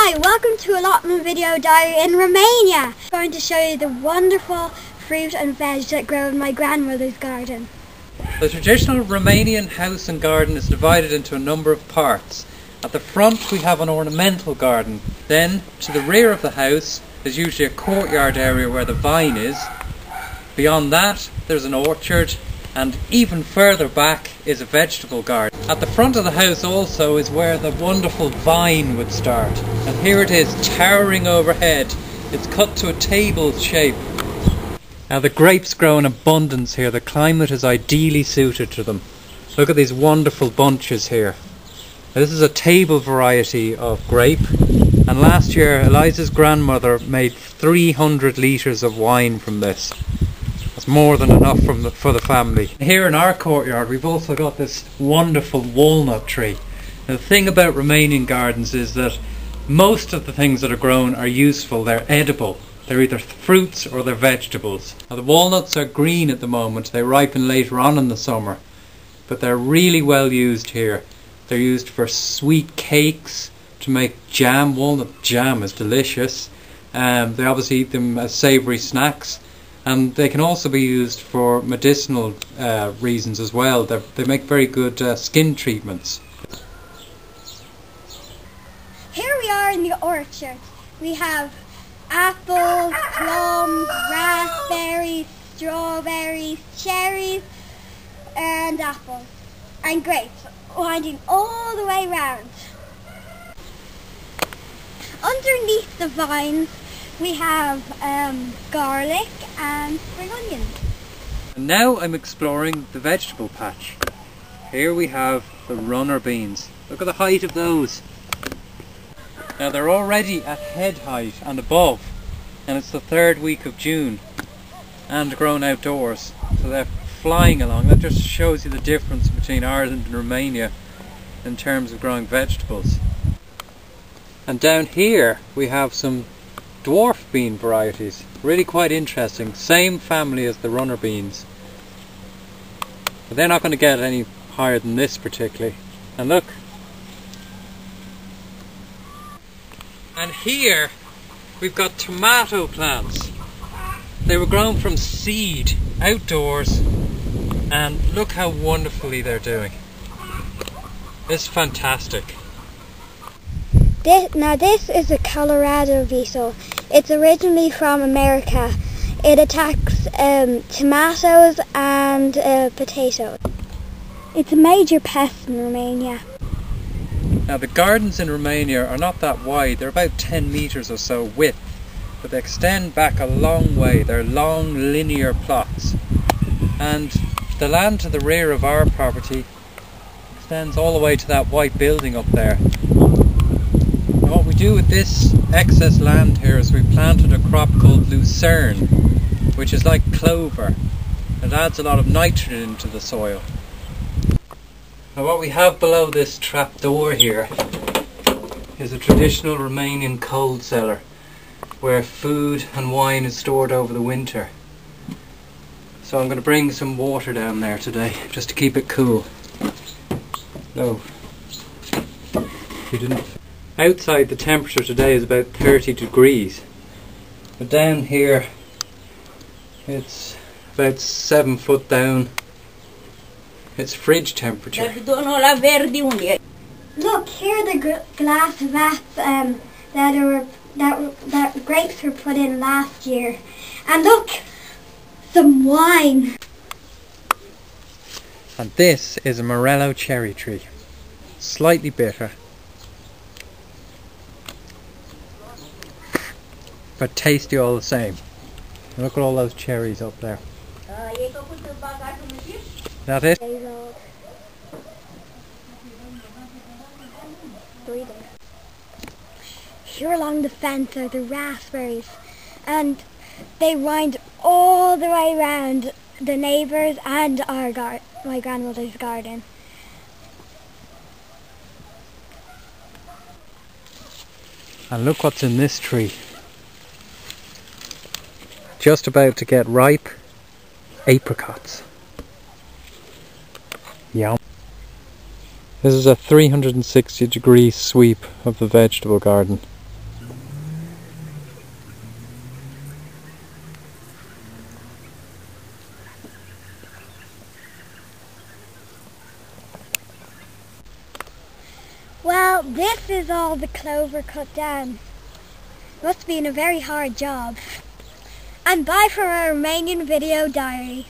Hi, welcome to Allotment Video Diary in Romania. I'm going to show you the wonderful fruit and veg that grow in my grandmother's garden. The traditional Romanian house and garden is divided into a number of parts. At the front we have an ornamental garden. Then to the rear of the house there's usually a courtyard area where the vine is. Beyond that there's an orchard, and even further back is a vegetable garden. At the front of the house also is where the wonderful vine would start. And here it is, towering overhead. It's cut to a table shape. Now the grapes grow in abundance here. The climate is ideally suited to them. Look at these wonderful bunches here. Now, this is a table variety of grape. And last year Eliza's grandmother made 300 litres of wine from this. That's more than enough for the family. Here in our courtyard we've also got this wonderful walnut tree. Now, the thing about Romanian gardens is that most of the things that are grown are useful, they're edible. They're either fruits or they're vegetables. Now, the walnuts are green at the moment, they ripen later on in the summer, but they're really well used here. They're used for sweet cakes, to make jam. Walnut jam is delicious. They obviously eat them as savoury snacks. And they can also be used for medicinal reasons as well. They make very good skin treatments. Here we are in the orchard. We have apples, plums, raspberries, strawberries, cherries, and apples, and grapes, winding all the way round. Underneath the vines we have garlic and spring onions. And now I'm exploring the vegetable patch. Here we have the runner beans. Look at the height of those. Now they're already at head height and above, and it's the 3rd week of June and grown outdoors, so they're flying along. That just shows you the difference between Ireland and Romania in terms of growing vegetables. And down here we have some dwarf bean varieties, really quite interesting. Same family as the runner beans, but they're not going to get any higher than this particularly. And look, and here we've got tomato plants. They were grown from seed outdoors, and look how wonderfully they're doing. It's fantastic. This is a Colorado beetle. It's originally from America. It attacks tomatoes and potatoes. It's a major pest in Romania. Now the gardens in Romania are not that wide. They're about 10 metres or so width, but they extend back a long way. They're long linear plots. And the land to the rear of our property extends all the way to that white building up there. And what we do with this excess land here is we planted a crop called lucerne, which is like clover. It adds a lot of nitrogen into the soil. Now what we have below this trap door here is a traditional Romanian cold cellar where food and wine is stored over the winter. So I'm going to bring some water down there today just to keep it cool. So, you didn't. Outside the temperature today is about 30 degrees, but down here it's about 7 foot down. It's fridge temperature. Look, here are the glass vats that grapes were put in last year. And look, some wine. And this is a Morello cherry tree. Slightly bitter, but tasty all the same. Look at all those cherries up there. That it? Here along the fence are the raspberries, and they wind all the way around the neighbours and my grandmother's garden. And look what's in this tree. Just about to get ripe apricots. Yum. This is a 360-degree sweep of the vegetable garden. Well, this is all the clover cut down. Must have been a very hard job. And bye for our Romanian video diary.